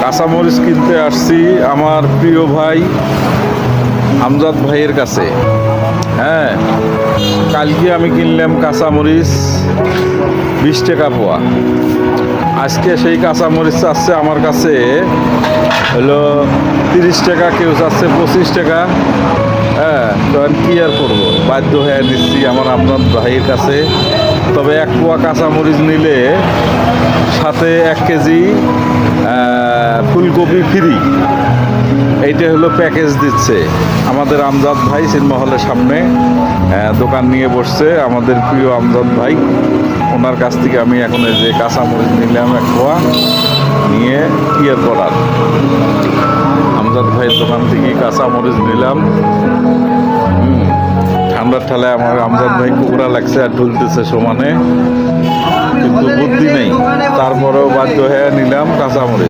কাঁচামরিচ কিনতে আসছি আমার প্রিয় ভাই আমজাদ ভাইয়ের কাছে। হ্যাঁ, কালকে আমি কিনলাম কাঁচামরিচ 20 টাকা পোয়া। আজকে সেই কাঁচামরিচ চাচ্ছে আমার কাছে হলো 30 টাকা, কেউ চাচ্ছে 25 টাকা। হ্যাঁ, তো আমি কী আর করবো, বাধ্য হয়ে নিচ্ছি আমার আমজাদ ভাইয়ের কাছে। তবে 1 পোয়া কাঁচামরিচ নিলে সাথে 1 কেজি ফুলকপি ফ্রি, এইটা হলো প্যাকেজ দিচ্ছে আমাদের আমজাদ ভাই। সিনেমা হলের সামনে দোকান নিয়ে বসছে আমাদের প্রিয় আমজাদ ভাই। ওনার কাছ থেকে আমি এখন এই যে কাঁচামরিচ নিলাম 1 পোয়া, নিয়ে কি আর করার, আমজাদ ভাইয়ের দোকান থেকে কাঁচামরিচ নিলাম। ঠান্ডার ঠালায় আমার আমজাদ ভাই কুকুরা লাগছে আর ঢুলতেছে সমানে, কিন্তু বুদ্ধি নেই, তারপরেও বাধ্য হয়ে নিলাম কাঁচামরিচ।